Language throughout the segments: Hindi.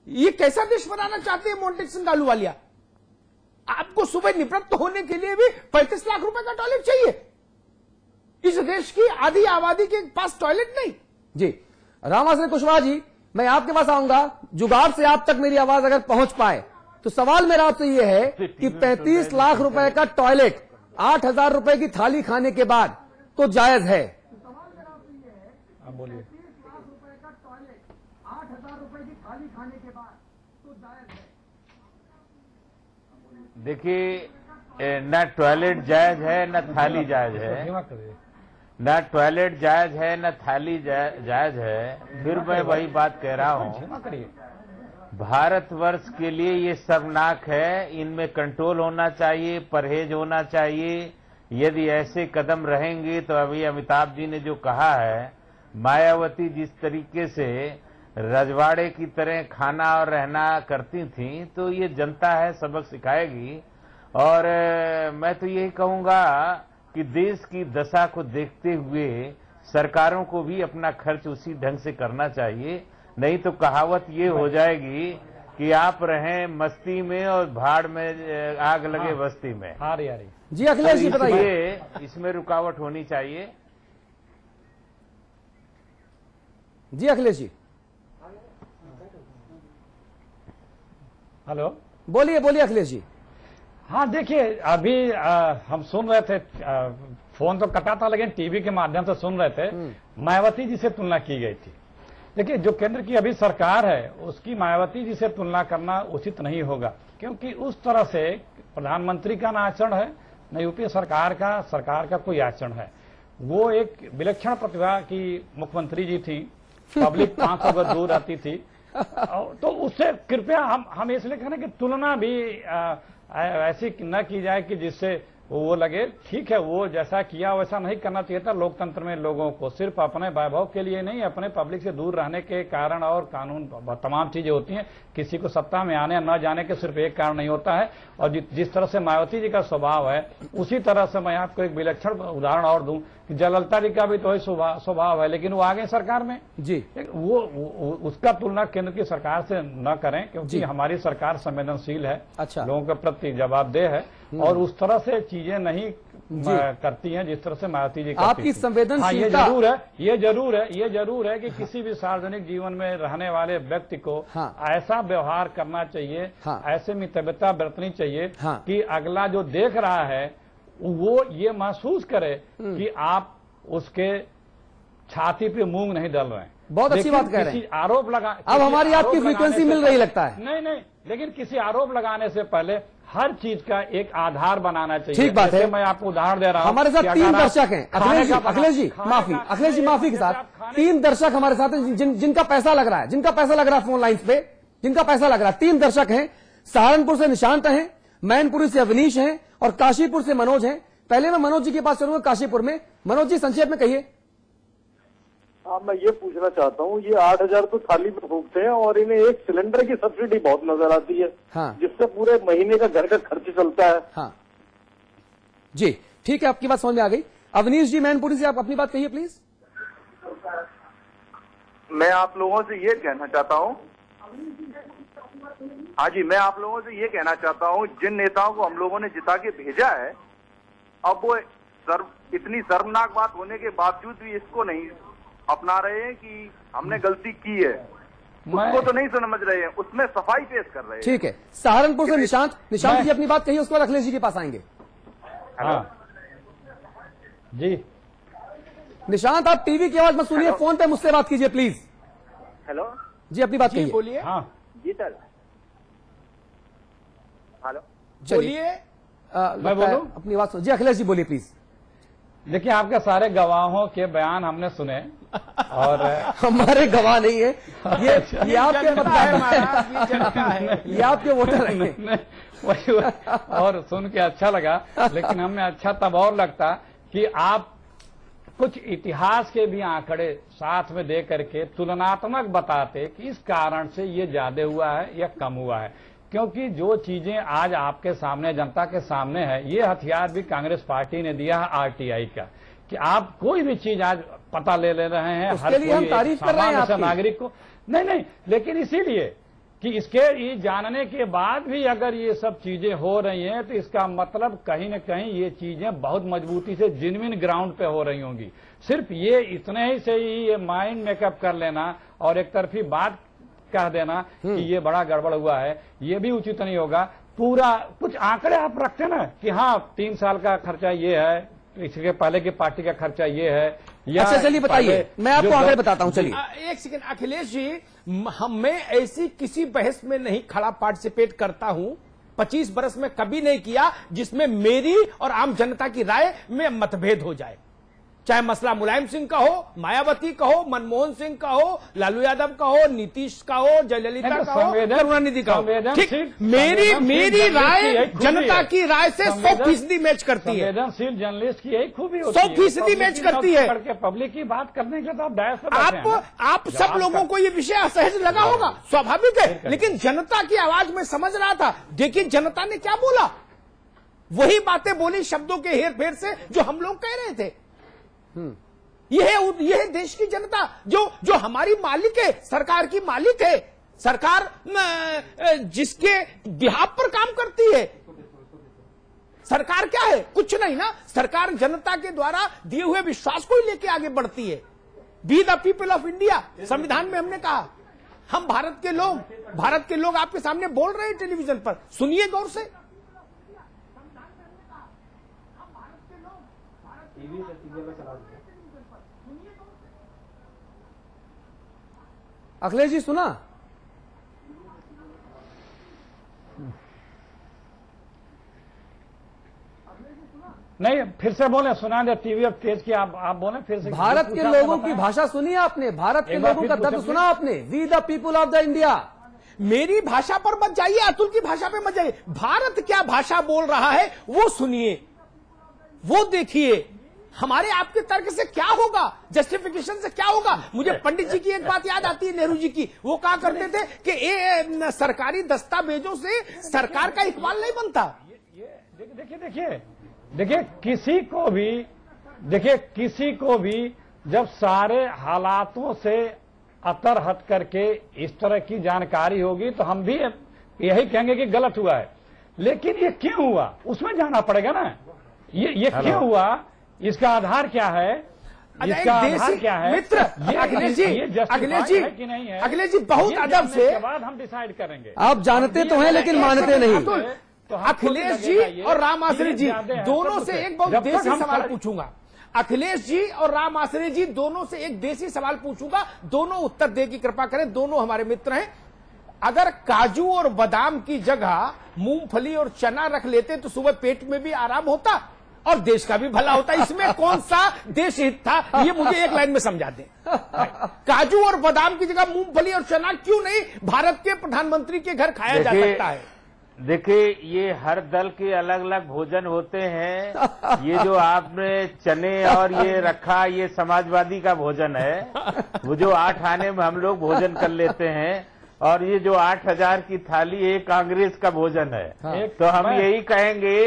ये कैसा देश बनाना चाहते हैं मोंटेक सिंह आलूवालिया? आपको सुबह निवृत्त होने के लिए भी 35 लाख रुपए का टॉयलेट चाहिए। इस देश की आधी आबादी के पास टॉयलेट नहीं। जी रामाशंकर कुशवाहा जी, मैं आपके पास आऊंगा, जुगाड़ से आप तक मेरी आवाज अगर पहुंच पाए तो सवाल मेरा आपसे यह है कि 35 लाख रुपए का टॉयलेट 8,000 रुपए की थाली खाने के बाद तो जायज है? बोलिए। 35 लाख रुपए का टॉयलेट 8,000 रुपए की थाली खाने के बाद तो जायज है? देखिए, न टॉयलेट जायज है न थाली जायज है, न टॉयलेट जायज है न थाली जायज है। फिर मैं वही बात कह रहा हूं, भारतवर्ष के लिए ये शर्मनाक है। इनमें कंट्रोल होना चाहिए, परहेज होना चाहिए। यदि ऐसे कदम रहेंगे तो अभी अमिताभ जी ने जो कहा है, मायावती जिस तरीके से रजवाड़े की तरह खाना और रहना करती थी, तो ये जनता है सबक सिखाएगी। और मैं तो यही कहूंगा कि देश की दशा को देखते हुए सरकारों को भी अपना खर्च उसी ढंग से करना चाहिए। नहीं तो कहावत ये हो जाएगी कि आप रहें मस्ती में और भाड़ में आग लगे बस्ती में। आ रही। जी अखिलेश जी बताइए। इसमें रुकावट होनी चाहिए। जी अखिलेश जी। हेलो, बोलिए बोलिए अखिलेश जी। हाँ देखिए, अभी हम सुन रहे थे, फोन तो कटा था लेकिन टीवी के माध्यम से सुन रहे थे, मायावती जी से तुलना की गई थी। देखिए, जो केंद्र की अभी सरकार है उसकी मायावती जी से तुलना करना उचित नहीं होगा, क्योंकि उस तरह से प्रधानमंत्री का ना आचरण है, न यूपीए सरकार का कोई आचरण है। वो एक विलक्षण प्रतिभा की मुख्यमंत्री जी थी, पब्लिक 500 गज दूर रहती थी। तो उससे कृपया हम इसलिए कहना कि तुलना भी ऐसी न की जाए कि जिससे वो लगे ठीक है, वो जैसा किया वैसा नहीं करना चाहिए था। लोकतंत्र में लोगों को सिर्फ अपने वैभव के लिए नहीं, अपने पब्लिक से दूर रहने के कारण और कानून तमाम चीजें होती हैं। किसी को सत्ता में आने न जाने के सिर्फ एक कारण नहीं होता है। और जिस तरह से मायावती जी का स्वभाव है, उसी तरह से मैं आपको एक विलक्षण उदाहरण और दूं कि जयललिता जी का भी तो स्वभाव है, लेकिन वो आ गए सरकार में जी। वो उसका तुलना केंद्र की सरकार से न करें, क्योंकि हमारी सरकार संवेदनशील है, अच्छा, लोगों के प्रति जवाबदेह है और उस तरह से चीजें नहीं करती हैं जिस तरह से मायावती जी करती आपकी संवेदनशीलता। ये जरूर है कि किसी भी सार्वजनिक जीवन में रहने वाले व्यक्ति को ऐसा व्यवहार करना चाहिए, ऐसे मितव्यता बरतनी चाहिए कि अगला जो देख रहा है वो ये महसूस करे कि आप उसके छाती पे मूंग नहीं डाल रहे हैं। बहुत अच्छी बात कह रहे हैं। आरोप लगा, अब हमारी आपकी फ्रीक्वेंसी मिल रही लगता है। नहीं, लेकिन किसी आरोप लगाने से पहले हर चीज का एक आधार बनाना चाहिए। ठीक बात है। मैं आपको उदाहरण दे रहा हूं। हमारे साथ 3 दर्शक हैं। अखिलेश जी माफी के साथ 3 दर्शक हमारे साथ हैं जिनका पैसा लग रहा है, फोन लाइन पे जिनका पैसा लग रहा है। 3 दर्शक हैं। सहारनपुर से निशांत हैं, मैनपुरी से अवनीश हैं और काशीपुर से मनोज हैं। पहले मैं मनोज जी के पास चलूंगा, काशीपुर में। मनोज जी संक्षेप में कहिए। हाँ, मैं ये पूछना चाहता हूँ, ये 8,000 तो थाली में फूकते हैं और इन्हें एक सिलेंडर की सब्सिडी बहुत नजर आती है, जिससे पूरे महीने का घर का खर्च चलता है। हाँ जी, ठीक है, आपकी बात समझ में आ गई। अवनीश जी मैनपुरी से आप अपनी बात कहिए प्लीज। मैं आप लोगों से ये कहना चाहता हूँ, हाँ जी, मैं आप लोगों से ये कहना चाहता हूँ, जिन नेताओं को हम लोगों ने जिता के भेजा है, अब वो इतनी शर्मनाक बात होने के बावजूद भी इसको नहीं अपना रहे हैं कि हमने गलती की है, उसको तो नहीं समझ रहे हैं, उसमें सफाई पेश कर रहे हैं। ठीक है, सहारनपुर से निशांत जी अपनी बात कहिए, उसके बाद अखिलेश जी के पास आएंगे। जी निशांत, आप टीवी की आवाज मत सुनिए, फोन पे मुझसे बात कीजिए प्लीज। हेलो जी, अपनी बात कहिए। बोलिए। हाँ जी सर, हेलो बोलिए। मैं बोलूं अपनी बात जी? अखिलेश जी बोलिए प्लीज। देखिए, आपके सारे गवाहों के बयान हमने सुने और हमारे गवाह नहीं है ये आपके मतदाता, ये आपके वोटर हैं। और सुन के अच्छा लगा, लेकिन हमें अच्छा तब और लगता कि आप कुछ इतिहास के भी आंकड़े साथ में दे करके तुलनात्मक बताते कि इस कारण से ये ज्यादा हुआ है या कम हुआ है। क्योंकि जो चीजें आज आपके सामने, जनता के सामने है, ये हथियार भी कांग्रेस पार्टी ने दिया है आरटीआई का, कि आप कोई भी चीज आज पता ले रहे हैं, हर कोई हम तारीफ कर रहे हैं आपकी। नागरिक को नहीं, लेकिन इसीलिए कि इसके ये जानने के बाद भी अगर ये सब चीजें हो रही हैं तो इसका मतलब कहीं न कहीं ये चीजें बहुत मजबूती से जेन्युइन ग्राउंड पे हो रही होंगी। सिर्फ ये इतने ही से ही ये माइंड मेकअप कर लेना और एक तरफी बात कह देना कि ये बड़ा गड़बड़ हुआ है, ये भी उचित नहीं होगा। पूरा कुछ आंकड़े आप रखते ना कि हाँ 3 साल का खर्चा ये है, इसके पहले की पार्टी का खर्चा ये है, या अच्छा चलिए बताइए, मैं आपको आगे बताता हूं। चलिए एक सेकंड अखिलेश जी, मैं ऐसी किसी बहस में नहीं खड़ा पार्टिसिपेट करता हूं, 25 बरस में कभी नहीं किया जिसमें मेरी और आम जनता की राय में मतभेद हो जाए। चाहे मसला मुलायम सिंह का हो, मायावती का हो, मनमोहन सिंह का हो, लालू यादव का हो, नीतीश का हो, जयललिता का हो, करुणानिधि का हो, ठीक, मेरी राय जनता की राय से 100% मैच करती है। संवेदनशील जर्नलिस्ट की यही खूबी होती है, 100% मैच करती है। पब्लिक की बात करने के लिए तो आप डायस पर बैठे हैं ना। आप सब लोगों को ये विषय असहज लगा होगा, स्वाभाविक है, लेकिन जनता की आवाज में समझ रहा था। देखिए जनता ने क्या बोला, वही बातें बोली शब्दों के हेर फेर से जो हम लोग कह रहे थे। यह है देश की जनता जो हमारी मालिक है, सरकार की मालिक है, सरकार जिसके बिहाफ पर काम करती है। सरकार क्या है? कुछ नहीं ना, सरकार जनता के द्वारा दिए हुए विश्वास को ही लेके आगे बढ़ती है। Be the people of India, संविधान में हमने कहा हम भारत के लोग आपके सामने बोल रहे हैं टेलीविजन पर, सुनिए गौर से। अखिलेश जी सुना? नहीं, फिर से बोले, सुना दे, टीवी अब तेज की आप बोले फिर से। भारत के लोगों की भाषा सुनी आपने, भारत के लोगों का दर्द सुना आपने, we the people of the India. मेरी भाषा पर मत जाइए, अतुल की भाषा पे मत जाइए। भारत क्या भाषा बोल रहा है वो सुनिए, वो देखिए। हमारे आपके तर्क से क्या होगा, जस्टिफिकेशन से क्या होगा? मुझे पंडित जी की एक बात याद आती है, नेहरू जी की। वो कहा करते थे कि सरकारी दस्तावेजों से सरकार का इकबाल नहीं बनता। देखिए किसी को भी जब सारे हालातों से अतर हट करके इस तरह की जानकारी होगी तो हम भी यही कहेंगे कि गलत हुआ है। लेकिन ये क्यों हुआ उसमें जाना पड़ेगा ना। ये क्यों हुआ, इसका आधार क्या है, इसका आधार क्या है? मित्र अखिलेश जी बहुत अदब से बाद हम डिसाइड करेंगे। आप जानते तो हैं लेकिन मानते नहीं। तो अखिलेश जी और राम आश्रय जी दोनों से एक बहुत देसी सवाल पूछूंगा। अखिलेश जी और राम आश्रय जी दोनों से एक देसी सवाल पूछूंगा, दोनों उत्तर दे की कृपा करें, दोनों हमारे मित्र हैं। अगर काजू और बादाम की जगह मूंगफली और चना रख लेते तो सुबह पेट में भी आराम होता और देश का भी भला होता। इसमें कौन सा देश हित था, ये मुझे एक लाइन में समझा दें। काजू और बादाम की जगह मूंगफली और चना क्यों नहीं भारत के प्रधानमंत्री के घर खाया जा सकता है? देखिए, ये हर दल के अलग अलग भोजन होते हैं। ये जो आपने चने और ये रखा, ये समाजवादी का भोजन है। वो जो 8 आने में हम लोग भोजन कर लेते हैं, और ये जो 8000 की थाली ये कांग्रेस का भोजन है। तो हम यही कहेंगे,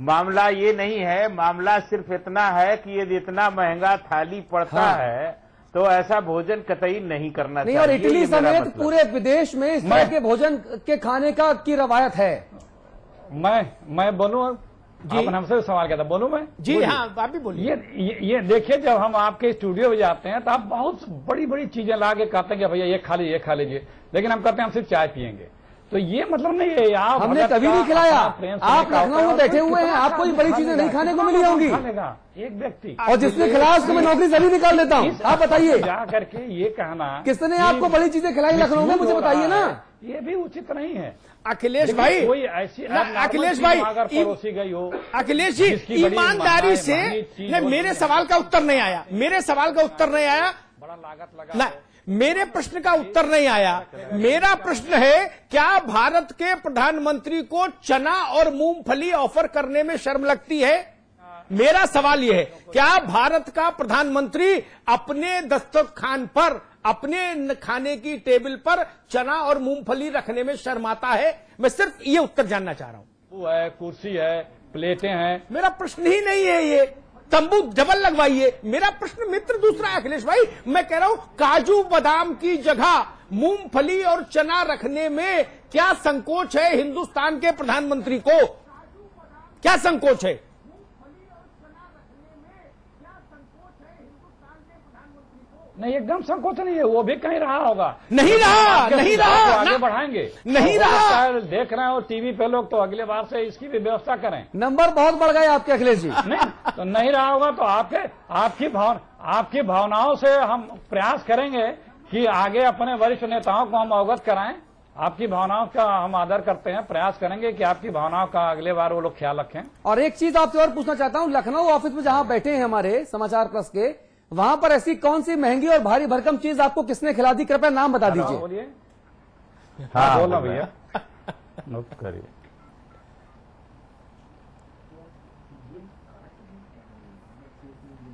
मामला ये नहीं है, मामला सिर्फ इतना है कि यदि इतना महंगा थाली पड़ता है तो ऐसा भोजन कतई नहीं करना चाहिए। और इटली समेत पूरे विदेश में इस तरह के भोजन के खाने की रवायत है। मैं बोलूं, आपने हमसे सवाल किया था, बोलूं मैं? जी हाँ, आप भी बोलिए। ये देखिए, जब हम आपके स्टूडियो में जाते हैं तो आप बहुत बड़ी बड़ी चीजें ला के कहते हैं कि भैया ये खा लीजिए, लेकिन हम कहते हैं हम सिर्फ चाय पियेंगे। तो ये मतलब नहीं है आप हमने कभी नहीं खिलाया। आप लखनऊ में बैठे हुए हैं, आपको ये बड़ी चीजें नहीं खाने को मिली होंगी। एक व्यक्ति, और जिसने खिलाया उसको मैं नौकरी से भी निकाल देता हूँ। आप बताइए, जा करके ये कहना किसने आपको बड़ी चीजें खिलाई लखनऊ में, मुझे बताइए ना। ये भी उचित नहीं है। अखिलेश भाई, कोई ऐसी अखिलेश भाई अगर पड़ोसी गई हो, अखिलेश जी ईमानदारी से, मेरे सवाल का उत्तर नहीं आया, मेरे सवाल का उत्तर नहीं आया, बड़ा लागत लगा, मेरे प्रश्न का उत्तर नहीं आया। मेरा प्रश्न है, क्या भारत के प्रधानमंत्री को चना और मूंगफली ऑफर करने में शर्म लगती है? मेरा सवाल यह है, क्या भारत का प्रधानमंत्री अपने दस्तरखान पर, अपने खाने की टेबल पर चना और मूंगफली रखने में शर्माता है? मैं सिर्फ ये उत्तर जानना चाह रहा हूं। वो है, कुर्सी है, प्लेटें हैं। मेरा प्रश्न ही नहीं है ये। तंबू डबल लगवाइए। मेरा प्रश्न मित्र दूसरा है अखिलेश भाई, मैं कह रहा हूं काजू बादाम की जगह मूंगफली और चना रखने में क्या संकोच है हिंदुस्तान के प्रधानमंत्री को? क्या संकोच है? नहीं, एकदम संकोच नहीं है, वो भी कहीं रहा होगा। नहीं रहा, नहीं रहा, आगे बढ़ाएंगे, नहीं रहा। देख रहे हो टीवी पे लोग, तो अगले बार से इसकी भी व्यवस्था करें। नंबर बहुत बढ़ गए आपके अखिलेश जी। नहीं तो नहीं रहा होगा तो आपकी भावनाओं से हम प्रयास करेंगे कि आगे अपने वरिष्ठ नेताओं को हम अवगत कराएं। आपकी भावनाओं का हम आदर करते हैं, प्रयास करेंगे कि आपकी भावनाओं का अगले बार वो लोग ख्याल रखें। और एक चीज आपसे और पूछना चाहता हूं, लखनऊ ऑफिस में जहां बैठे हैं हमारे समाचार प्लस के, वहां पर ऐसी कौन सी महंगी और भारी भरकम चीज आपको किसने खिला दी? कृपया नाम बता दीजिए। बोलिए। हाँ बोलो भैया, नोट करिए।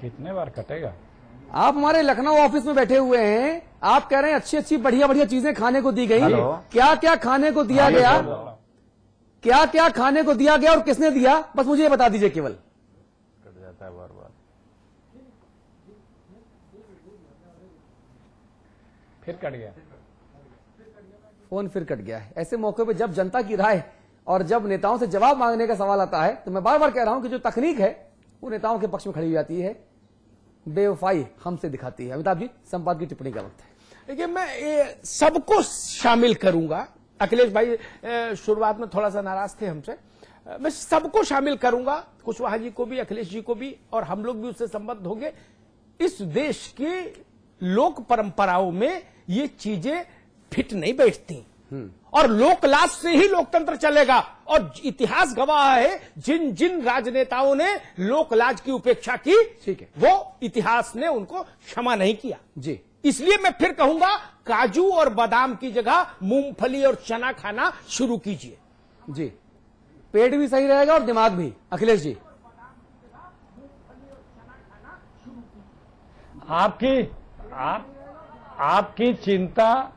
कितने बार कटेगा? आप हमारे लखनऊ ऑफिस में बैठे हुए हैं, आप कह रहे हैं अच्छी अच्छी बढ़िया बढ़िया चीजें खाने को दी गई। हेलो। क्या क्या खाने को दिया गया? क्या क्या खाने को दिया गया और किसने दिया? बस मुझे ये बता दीजिए केवल। कट जाता है बार बार। फिर कट गया फोन, फिर कट गया है। ऐसे मौके पे जब जनता की राय और जब नेताओं से जवाब मांगने का सवाल आता है, तो मैं बार बार कह रहा हूं कि जो तकनीक है वो नेताओं के पक्ष में खड़ी हो जाती है, बेवफाई हमसे दिखाती है। अमिताभ जी, संपाद की टिप्पणी का वक्त है। देखिए, मैं सबको शामिल करूंगा। अखिलेश भाई शुरुआत में थोड़ा सा नाराज थे हमसे, मैं सबको शामिल करूंगा, कुशवाहा जी को भी, अखिलेश जी को भी, और हम लोग भी उससे संबद्ध होंगे। इस देश के लोक परंपराओं में ये चीजें फिट नहीं बैठती, और लोकलाज से ही लोकतंत्र चलेगा। और इतिहास गवाह है, जिन जिन राजनेताओं ने लोकलाज की उपेक्षा की, ठीक है, वो इतिहास ने उनको क्षमा नहीं किया जी। इसलिए मैं फिर कहूंगा, काजू और बादाम की जगह मूंगफली और चना खाना शुरू कीजिए। जी, पेट भी सही रहेगा और दिमाग भी। अखिलेश जी, आपकी चिंता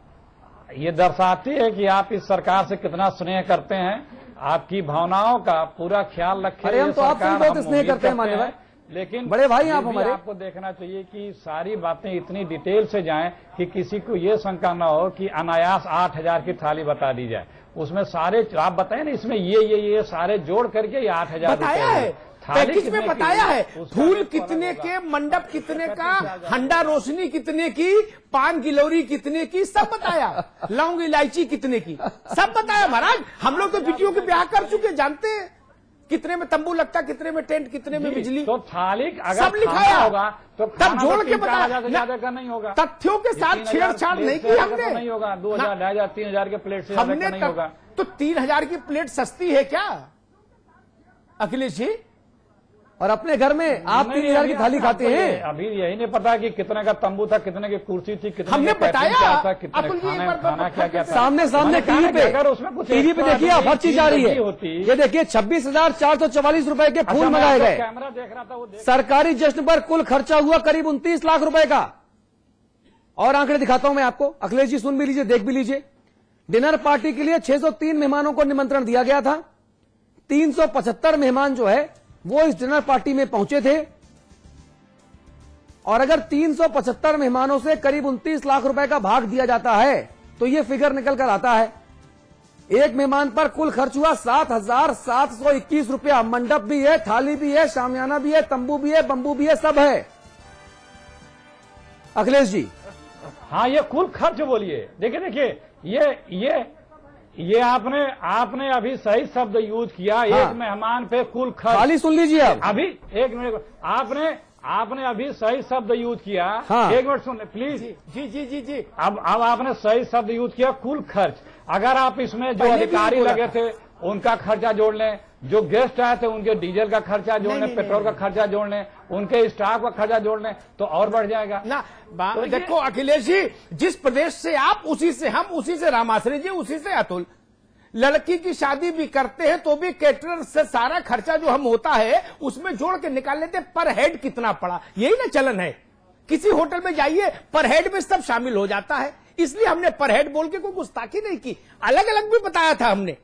ये दर्शाती है कि आप इस सरकार से कितना स्नेह करते हैं। आपकी भावनाओं का पूरा ख्याल रखें। अरे हम तो आपसे भी बहुत स्नेह करते हैं मान्य भाई, लेकिन बड़े भाई आप हमारे। आपको देखना चाहिए कि सारी बातें इतनी डिटेल से जाएं कि किसी को ये शंका न हो कि अनायास 8,000 की थाली बता दी जाए। उसमें सारे आप बताए ना, इसमें ये सारे जोड़ करके ये 8,000 बताया है, पैकेज में बताया है। फूल कितने के, मंडप कितने का, हंडा रोशनी कितने की, पान गिलौरी कितने की, सब बताया। लौंग इलायची कितने की, सब बताया महाराज। हम लोग तो बिटियों के ब्याह कर चुके, जानते हैं कितने में तंबू लगता, कितने में टेंट, कितने में बिजली, तो थाली अगर सब लिखाया होगा तो तब जोड़ के बताया। ज्यादा का नहीं होगा, तथ्यों के साथ छेड़छाड़ नहीं की हमने। नहीं होगा 2,000, 2,500, 3,000 के प्लेट से ज्यादा का नहीं होगा। तो 3,000 की प्लेट सस्ती है क्या अखिलेश जी? और अपने घर में आप 3,000 की थाली खाते हैं। अभी यही नहीं पता कि कितने का तंबू था, कितने की कुर्सी थी, कितने हमने बताया था, कितने खाना क्या क्या था। सामने टीवी पे, अगर उसमें कुछ टीवी पे देखिए आप हर चीज आ रही है। ये देखिए 26,444 रुपए के फूल मंगाए गए। कैमरा देख रहा था, वो सरकारी जश्न पर कुल खर्चा हुआ करीब 29 लाख रुपए का। और आंकड़े दिखाता हूं मैं आपको, अखिलेश जी सुन भी लीजिए, देख भी लीजिए। डिनर पार्टी के लिए 603 मेहमानों को निमंत्रण दिया गया था। 375 मेहमान जो है वो इस डिनर पार्टी में पहुंचे थे। और अगर 375 मेहमानों से करीब 29 लाख रुपए का भाग दिया जाता है तो यह फिगर निकल कर आता है, एक मेहमान पर कुल खर्च हुआ 7,721 रुपया। मंडप भी है, थाली भी है, शामियाना भी है, तंबू भी है, बंबू भी है, सब है। अखिलेश जी, हाँ, ये कुल खर्च बोलिए। देखिए ये आपने अभी सही शब्द यूज किया। हाँ। एक मेहमान पे कुल खर्च, खाली सुन लीजिए आप। अभी एक मिनट, आपने अभी सही शब्द यूज किया। हाँ। एक मिनट सुन प्लीज। जी। अब आपने सही शब्द यूज किया, कुल खर्च। अगर आप इसमें जो अधिकारी लगे थे उनका खर्चा जोड़ लें, जो गेस्ट आए थे उनके डीजल का खर्चा जोड़ लें, पेट्रोल का खर्चा जोड़ लें, उनके स्टाफ का खर्चा जोड़ लें, तो और बढ़ जाएगा ना। तो देखो अखिलेश जी, जिस प्रदेश से आप, उसी से हम, उसी से रामाश्री जी, उसी से अतुल। लड़की की शादी भी करते हैं तो भी कैटरर से सारा खर्चा जो हम होता है उसमें जोड़ के निकाल लेते, पर हेड कितना पड़ा, यही ना चलन है। किसी होटल में जाइए, पर हेड में सब शामिल हो जाता है। इसलिए हमने पर हेड बोल के कोई गुस्ताखी नहीं की, अलग अलग भी बताया था हमने।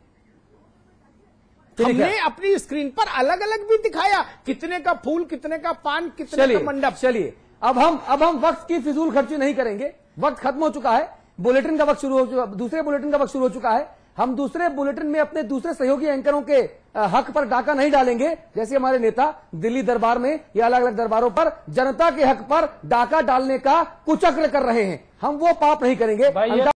हमने अपनी स्क्रीन पर अलग अलग भी दिखाया, कितने का फूल, कितने का पान, कितने का मंडप। चलिए अब हम वक्त की फिजूल खर्ची नहीं करेंगे, वक्त खत्म हो चुका है, बुलेटिन का वक्त शुरू हो चुका, दूसरे बुलेटिन का वक्त शुरू हो चुका है। हम दूसरे बुलेटिन में अपने दूसरे सहयोगी एंकरों के हक पर डाका नहीं डालेंगे, जैसे हमारे नेता दिल्ली दरबार में या अलग अलग दरबारों पर जनता के हक पर डाका डालने का कुचक्र कर रहे हैं। हम वो पाप नहीं करेंगे।